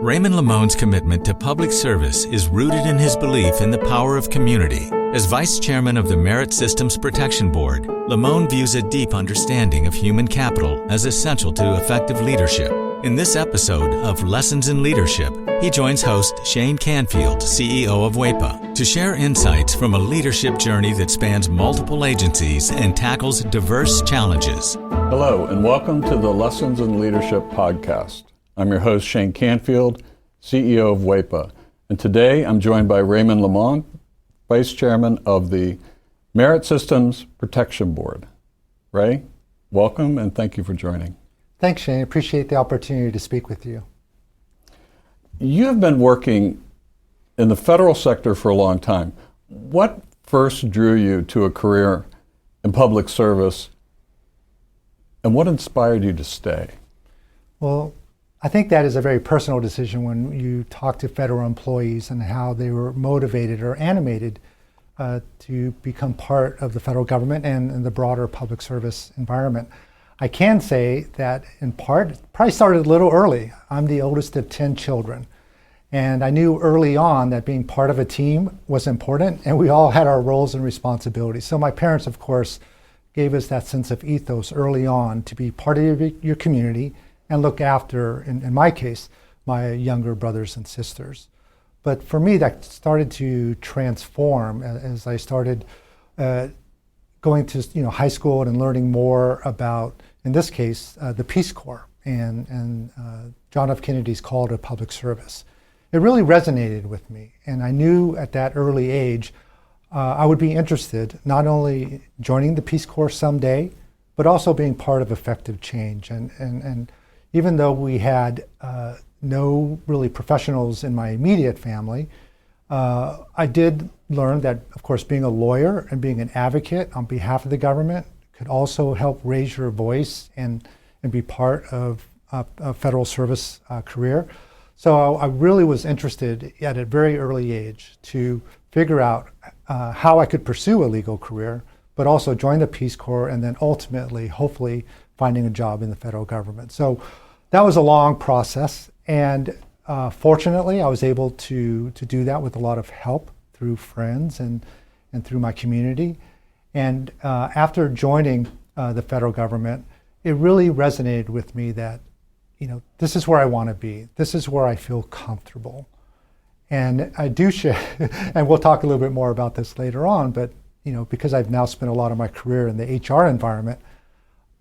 Raymond Limon's commitment to public service is rooted in his belief in the power of community. As Vice Chairman of the Merit Systems Protection Board, Limon views a deep understanding of human capital as essential to effective leadership. In this episode of Lessons in Leadership, he joins host Shane Canfield, CEO of WAEPA, to share insights from a leadership journey that spans multiple agencies and tackles diverse challenges. Hello, and welcome to the Lessons in Leadership podcast. I'm your host, Shane Canfield, CEO of WAEPA, and today I'm joined by Raymond Limon, Vice Chairman of the Merit Systems Protection Board. Ray, welcome and thank you for joining. Thanks, Shane. Appreciate the opportunity to speak with you. You have been working in the federal sector for a long time. What first drew you to a career in public service, and what inspired you to stay? Well, I think that is a very personal decision when you talk to federal employees and how they were motivated or animated to become part of the federal government and the broader public service environment. I can say that in part, probably started a little early. I'm the oldest of 10 children. And I knew early on that being part of a team was important, and we all had our roles and responsibilities. So my parents, of course, gave us that sense of ethos early on to be part of your community and look after, in my case, my younger brothers and sisters. But for me, that started to transform as I started going to high school and learning more about, in this case, the Peace Corps and John F. Kennedy's call to public service. It really resonated with me, and I knew at that early age I would be interested not only joining the Peace Corps someday, but also being part of effective change. And even though we had no really professionals in my immediate family, I did learn that, of course, being a lawyer and being an advocate on behalf of the government could also help raise your voice and be part of a federal service career. So I really was interested at a very early age to figure out how I could pursue a legal career, but also join the Peace Corps and then ultimately, hopefully, finding a job in the federal government. So that was a long process, and fortunately, I was able to do that with a lot of help through friends and through my community. And after joining the federal government, it really resonated with me that, this is where I want to be. This is where I feel comfortable. And I do share, and we'll talk a little bit more about this later on, but because I've now spent a lot of my career in the HR environment,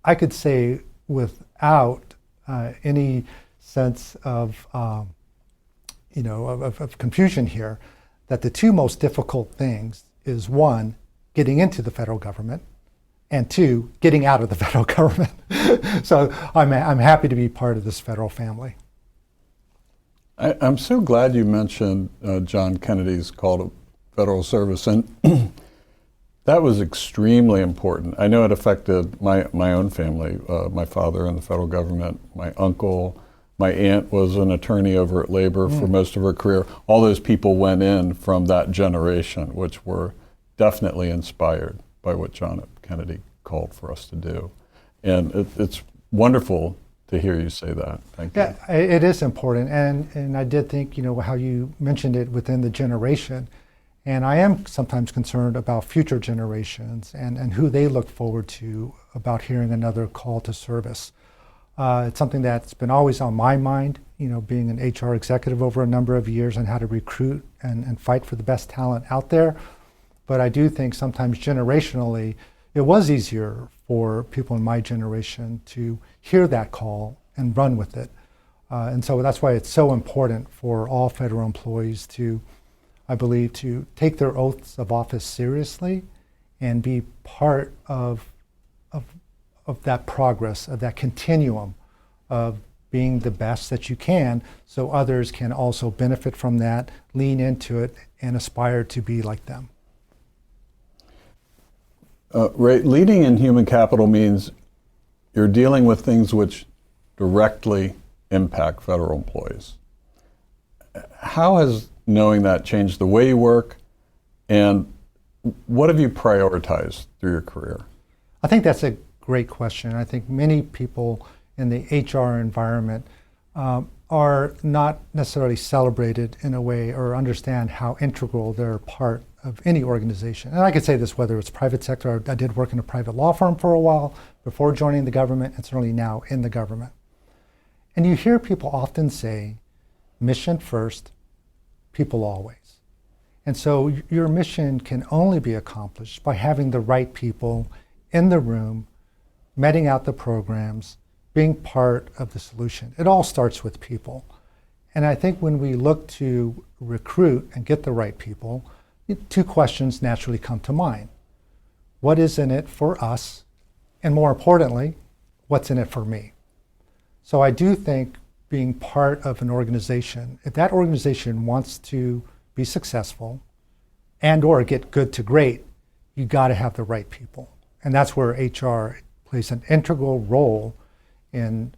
I could say without any sense of confusion here, that the two most difficult things is one, getting into the federal government, and two, getting out of the federal government. So I'm happy to be part of this federal family. I'm so glad you mentioned John Kennedy's call to federal service, and that was extremely important. I know it affected my own family, my father in the federal government, my uncle, my aunt was an attorney over at Labor for most of her career. All those people went in from that generation, which were definitely inspired by what John F. Kennedy called for us to do. And it's wonderful to hear you say that. Thank you. Yeah, it is important. And I did think, how you mentioned it within the generation. And I am sometimes concerned about future generations and who they look forward to about hearing another call to service. It's something that's been always on my mind, being an HR executive over a number of years and how to recruit and fight for the best talent out there. But I do think sometimes generationally, it was easier for people in my generation to hear that call and run with it. And so that's why it's so important for all federal employees to, I believe, to take their oaths of office seriously and be part of that progress, of that continuum of being the best that you can, so others can also benefit from that, lean into it, and aspire to be like them. Ray, leading in human capital means you're dealing with things which directly impact federal employees. How has knowing that changed the way you work, and what have you prioritized through your career? I think that's a great question. I think many people in the HR environment are not necessarily celebrated in a way or understand how integral they're part of any organization. And I could say this whether it's private sector, I did work in a private law firm for a while before joining the government, and certainly now in the government. And you hear people often say, mission first, people always. And so your mission can only be accomplished by having the right people in the room, meting out the programs, being part of the solution. It all starts with people. And I think when we look to recruit and get the right people, two questions naturally come to mind. What is in it for us? And more importantly, what's in it for me? So I do think being part of an organization, if that organization wants to be successful and or get good to great, you got to have the right people. And that's where HR plays an integral role in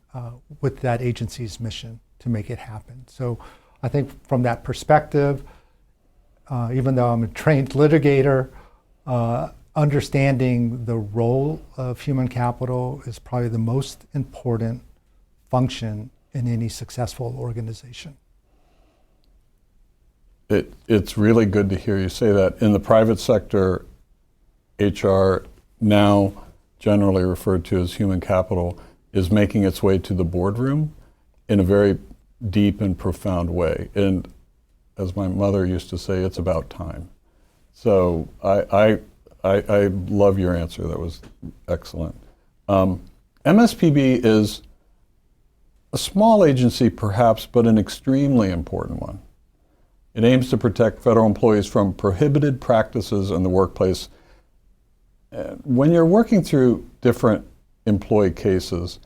with that agency's mission to make it happen. So I think from that perspective, even though I'm a trained litigator, understanding the role of human capital is probably the most important function in any successful organization. It's really good to hear you say that. In the private sector, HR, now generally referred to as human capital, is making its way to the boardroom in a very deep and profound way. And as my mother used to say, it's about time. So I love your answer. That was excellent. MSPB is a small agency perhaps, but an extremely important one. It aims to protect federal employees from prohibited practices in the workplace. When you're working through different employee cases,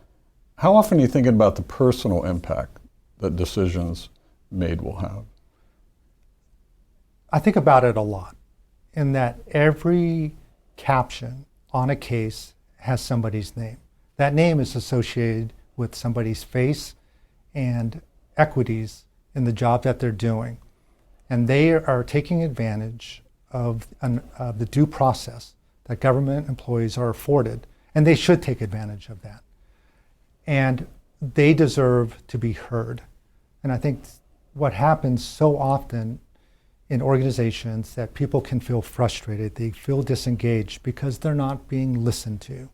how often are you thinking about the personal impact that decisions made will have? I think about it a lot, in that every caption on a case has somebody's name. That name is associated with somebody's face and equities in the job that they're doing. And they are taking advantage of the due process that government employees are afforded, and they should take advantage of that. And they deserve to be heard. And I think what happens so often in organizations that people can feel frustrated, they feel disengaged because they're not being listened to.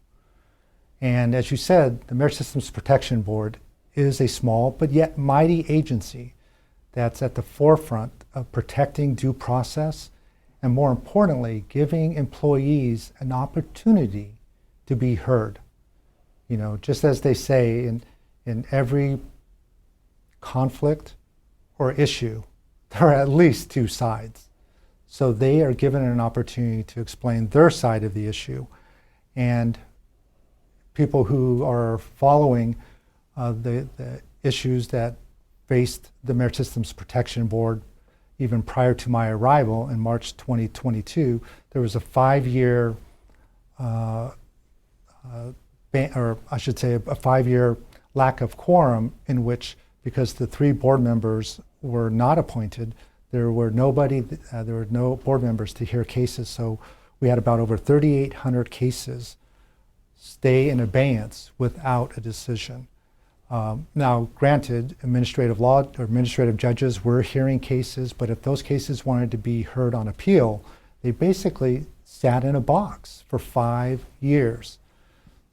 And as you said, the Merit Systems Protection Board is a small but yet mighty agency that's at the forefront of protecting due process and, more importantly, giving employees an opportunity to be heard. You know, just as they say in every conflict or issue, there are at least two sides. So they are given an opportunity to explain their side of the issue. And people who are following the issues that faced the Merit Systems Protection Board even prior to my arrival in March 2022, there was a 5-year, or I should say a 5-year lack of quorum in which, because the 3 board members were not appointed, there were no board members to hear cases. So we had about over 3,800 cases stay in abeyance without a decision. Now, granted, administrative law or administrative judges were hearing cases, but if those cases wanted to be heard on appeal, they basically sat in a box for 5 years.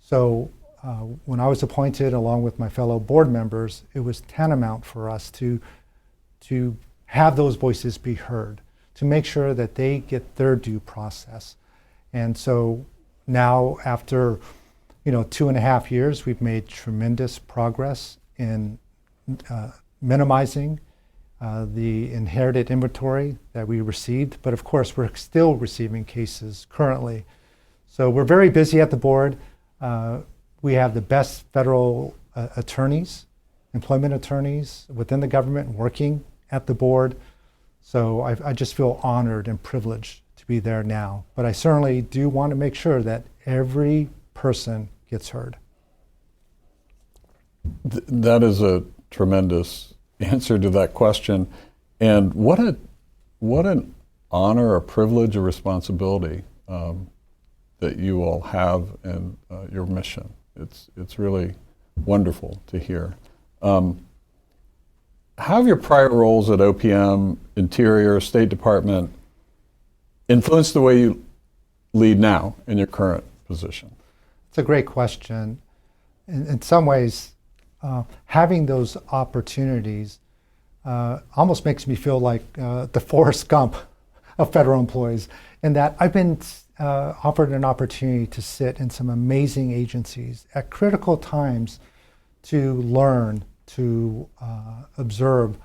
So when I was appointed, along with my fellow board members, it was tantamount for us to have those voices be heard, to make sure that they get their due process. And so now, after 2.5 years, we've made tremendous progress in minimizing the inherited inventory that we received. But of course, we're still receiving cases currently. So we're very busy at the board. We have the best federal attorneys, employment attorneys within the government working at the board. So I just feel honored and privileged to be there now. But I certainly do want to make sure that every person gets heard. That is a tremendous answer to that question. And what an honor, a privilege, a responsibility that you all have in your mission. It's really wonderful to hear. how have your prior roles at OPM, Interior, State Department influenced the way you lead now in your current position? It's a great question. In some ways, having those opportunities almost makes me feel like the Forrest Gump of federal employees, in that I've been offered an opportunity to sit in some amazing agencies at critical times to learn, to observe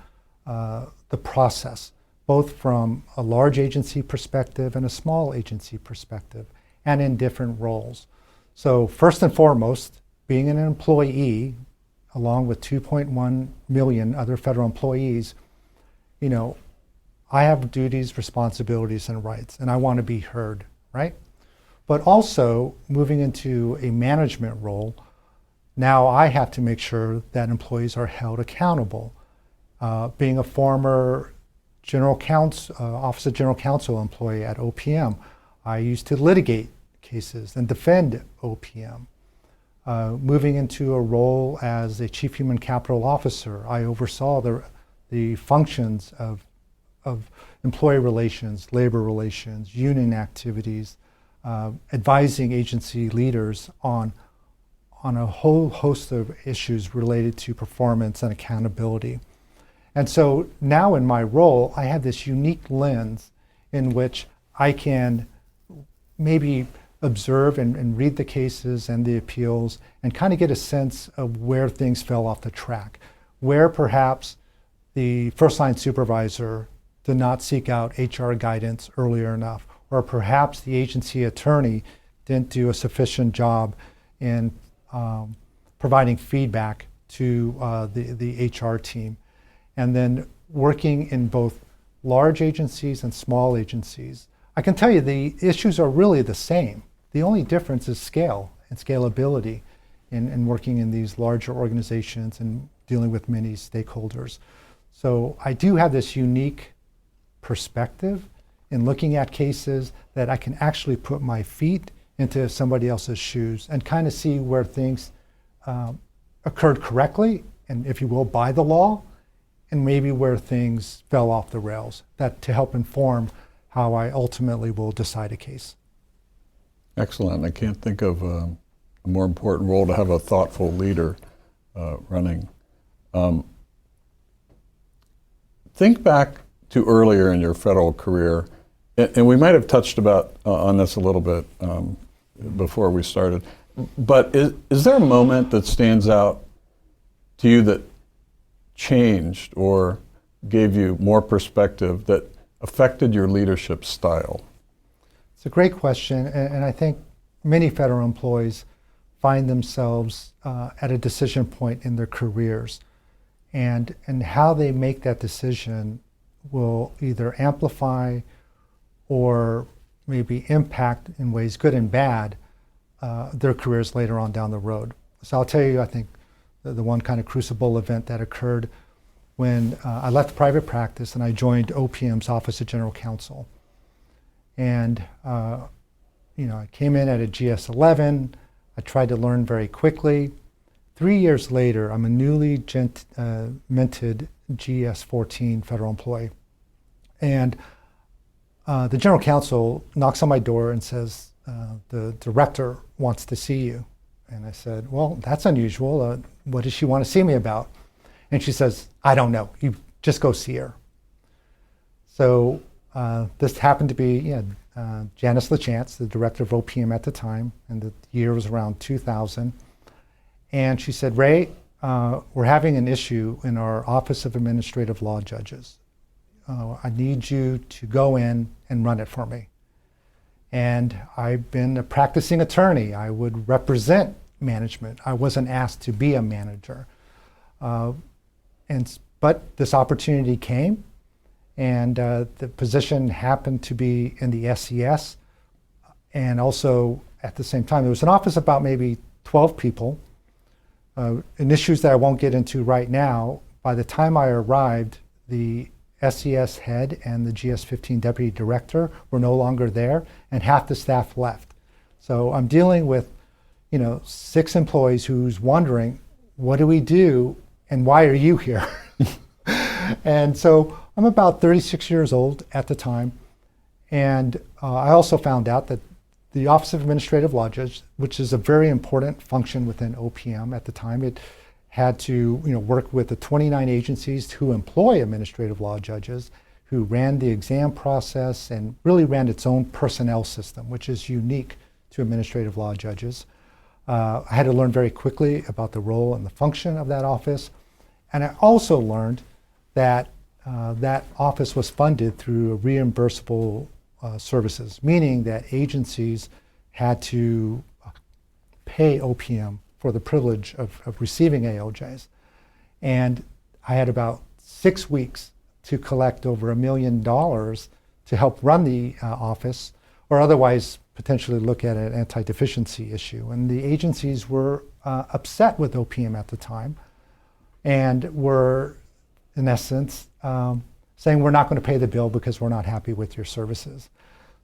the process, both from a large agency perspective and a small agency perspective, and in different roles. So first and foremost, being an employee, along with 2.1 million other federal employees, you know, I have duties, responsibilities, and rights, and I want to be heard, right? But also, moving into a management role, now I have to make sure that employees are held accountable. Being a former Office of General Counsel employee at OPM, I used to litigate cases and defend OPM. Moving into a role as a Chief Human Capital Officer, I oversaw the functions of employee relations, labor relations, union activities, advising agency leaders on a whole host of issues related to performance and accountability. And so now in my role, I have this unique lens in which I can maybe observe and read the cases and the appeals and kind of get a sense of where things fell off the track, where perhaps the first line supervisor did not seek out HR guidance earlier enough, or perhaps the agency attorney didn't do a sufficient job in providing feedback to the HR team. And then working in both large agencies and small agencies, I can tell you the issues are really the same. The only difference is scale and scalability in working in these larger organizations and dealing with many stakeholders. So I do have this unique perspective in looking at cases that I can actually put my feet into somebody else's shoes and kind of see where things occurred correctly, and if you will, by the law, and maybe where things fell off the rails, that to help inform how I ultimately will decide a case. Excellent. I can't think of a more important role to have a thoughtful leader running. Think back to earlier in your federal career, and we might have touched on this a little bit before we started, but is there a moment that stands out to you that changed or gave you more perspective that affected your leadership style? It's a great question, and I think many federal employees find themselves at a decision point in their careers, and how they make that decision will either amplify or maybe impact in ways good and bad their careers later on down the road. So I'll tell you, I think the one kind of crucible event that occurred when I left private practice and I joined OPM's Office of General Counsel. And I came in at a GS-11. I tried to learn very quickly. 3 years later, I'm a newly minted GS-14 federal employee. And the general counsel knocks on my door and says, the director wants to see you. And I said, well, that's unusual. What does she want to see me about? And she says, I don't know. You just go see her. So this happened to be Janice LaChance, the director of OPM at the time, and the year was around 2000. And she said, Ray, we're having an issue in our Office of Administrative Law Judges. I need you to go in and run it for me. And I've been a practicing attorney. I would represent management. I wasn't asked to be a manager. But this opportunity came, and the position happened to be in the SES, and also at the same time, there was an office of about maybe 12 people, and issues that I won't get into right now. By the time I arrived, the SES head and the GS-15 deputy director were no longer there, and half the staff left. So I'm dealing with 6 employees who's wondering, what do we do and why are you here? And so I'm about 36 years old at the time. And I also found out that the Office of Administrative Law Judge, which is a very important function within OPM at the time, it had to work with the 29 agencies who employ administrative law judges, who ran the exam process and really ran its own personnel system, which is unique to administrative law judges. I had to learn very quickly about the role and the function of that office. And I also learned that that office was funded through reimbursable services, meaning that agencies had to pay OPM for the privilege of receiving ALJs. And I had about 6 weeks to collect over $1 million to help run the office, or otherwise potentially look at an anti-deficiency issue. And the agencies were upset with OPM at the time and were, in essence, saying we're not going to pay the bill because we're not happy with your services.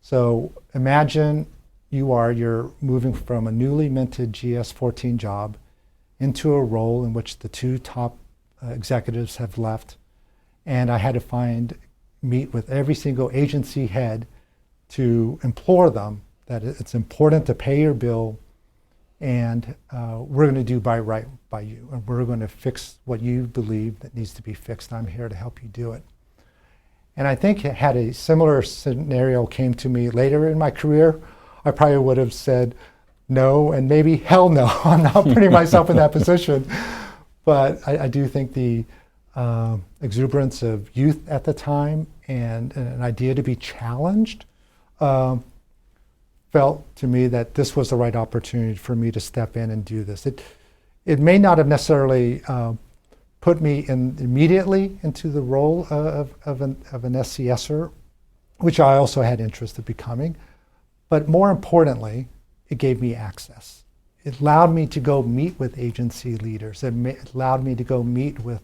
So imagine you're moving from a newly minted GS-14 job into a role in which the two top executives have left, and I had to meet with every single agency head to implore them that it's important to pay your bill, and we're going to do right by you, and we're going to fix what you believe that needs to be fixed. I'm here to help you do it. And I think had a similar scenario came to me later in my career, I probably would have said no and maybe hell no. I'm not putting myself in that position. But I do think the exuberance of youth at the time and an idea to be challenged felt to me that this was the right opportunity for me to step in and do this. It may not have necessarily put me immediately into the role of an SCSer, which I also had interest in becoming. But more importantly, it gave me access. It allowed me to go meet with agency leaders. It allowed me to go meet with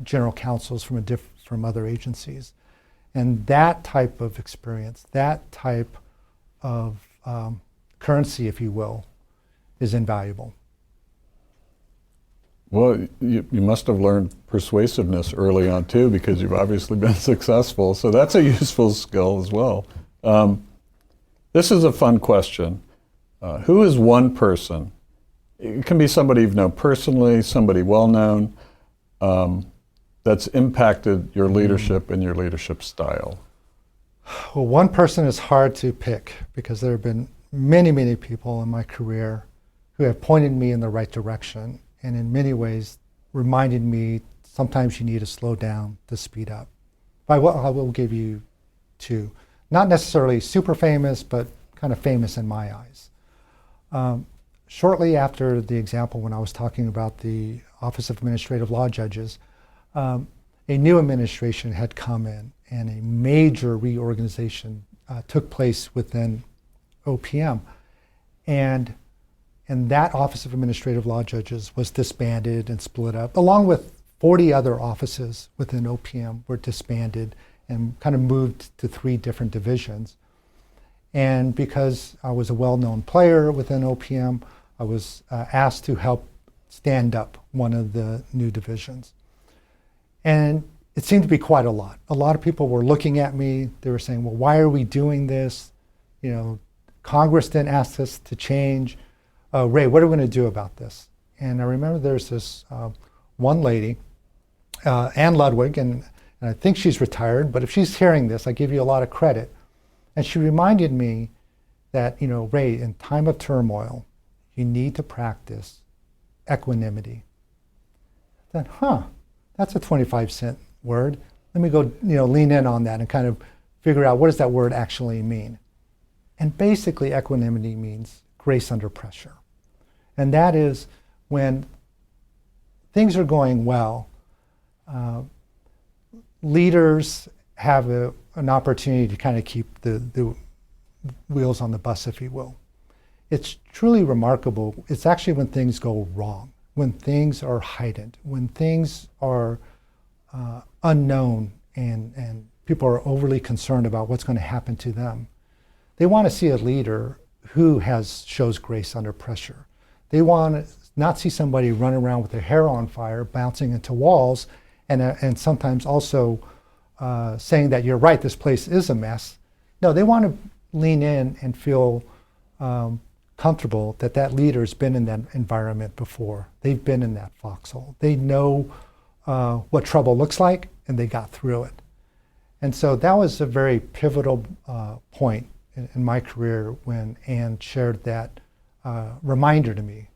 general counsels from other agencies. And that type of experience, that type of currency, if you will, is invaluable. Well, you must have learned persuasiveness early on too, because you've obviously been successful. So that's a useful skill as well. This is a fun question. Who is one person? It can be somebody you've known personally, somebody well-known, that's impacted your leadership and your leadership style. Well, one person is hard to pick because there have been many, many people in my career who have pointed me in the right direction and in many ways reminded me sometimes you need to slow down to speed up. I will give you two. Not necessarily super famous, but kind of famous in my eyes. Shortly after the example when I was talking about the Office of Administrative Law Judges, a new administration had come in and a major reorganization took place within OPM. And that Office of Administrative Law Judges was disbanded and split up, along with 40 other offices within OPM were disbanded and kind of moved to 3 different divisions. And because I was a well-known player within OPM, I was asked to help stand up one of the new divisions. And it seemed to be quite a lot. A lot of people were looking at me. They were saying, well, why are we doing this? Congress didn't ask us to change. Ray, what are we going to do about this? And I remember there's this one lady, Ann Ludwig, and I think she's retired, but if she's hearing this, I give you a lot of credit. And she reminded me that, Ray, in time of turmoil, you need to practice equanimity. Then, that's a 25-cent word. Let me go, lean in on that and kind of figure out what does that word actually mean. And basically, equanimity means grace under pressure. And that is when things are going well, leaders have an opportunity to kind of keep the wheels on the bus, if you will. It's truly remarkable. It's actually when things go wrong, when things are heightened, when things are unknown and people are overly concerned about what's going to happen to them. They want to see a leader who shows grace under pressure. They want to not see somebody run around with their hair on fire, bouncing into walls, and sometimes also saying that you're right, this place is a mess. No, they want to lean in and feel comfortable that that leader's been in that environment before. They've been in that foxhole. They know what trouble looks like, and they got through it. And so that was a very pivotal point in my career when Ann shared that reminder to me,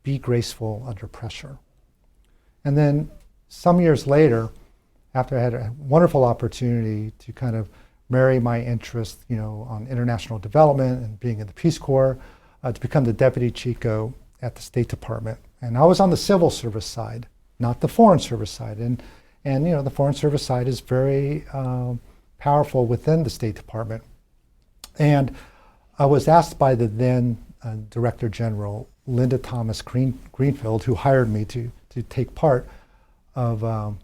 be graceful under pressure. And then some years later, after I had a wonderful opportunity to kind of marry my interest, on international development and being in the Peace Corps, to become the Deputy Chico at the State Department. And I was on the civil service side, not the Foreign Service side. And the Foreign Service side is very powerful within the State Department. And I was asked by the then Director General, Linda Thomas Greenfield, who hired me to take part of,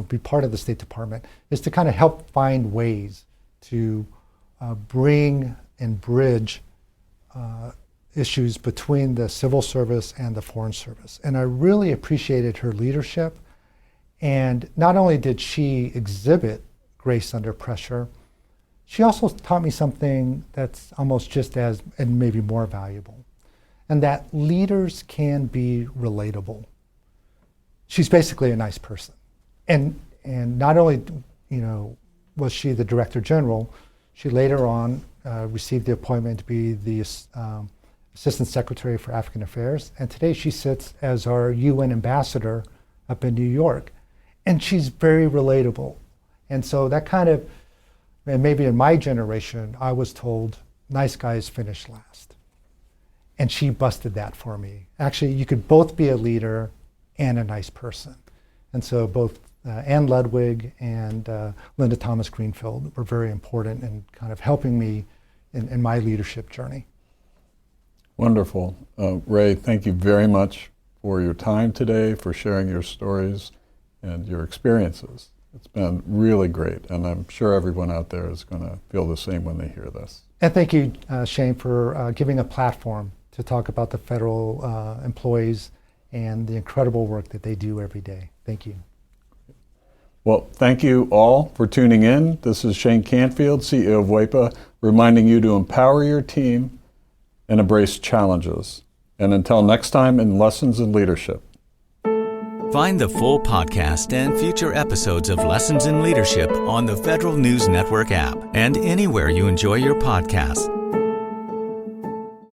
be part of the State Department, is to kind of help find ways to bring and bridge issues between the civil service and the Foreign Service. And I really appreciated her leadership. And not only did she exhibit grace under pressure, she also taught me something that's almost just as, and maybe more valuable, and that leaders can be relatable. She's basically a nice person. And not only, was she the Director General, she later on received the appointment to be the Assistant Secretary for African Affairs. And today she sits as our UN ambassador up in New York. And she's very relatable. And so that kind of, and maybe in my generation, I was told, nice guys finish last. And she busted that for me. Actually, you could both be a leader and a nice person. And so both Ann Ludwig and Linda Thomas Greenfield were very important in kind of helping me in my leadership journey. Wonderful. Ray, thank you very much for your time today, for sharing your stories and your experiences. It's been really great, and I'm sure everyone out there is going to feel the same when they hear this. And thank you, Shane, for giving a platform to talk about the federal employees and the incredible work that they do every day. Thank you. Well, thank you all for tuning in. This is Shane Canfield, CEO of WAEPA, reminding you to empower your team and embrace challenges. And until next time in Lessons in Leadership. Find the full podcast and future episodes of Lessons in Leadership on the Federal News Network app and anywhere you enjoy your podcasts.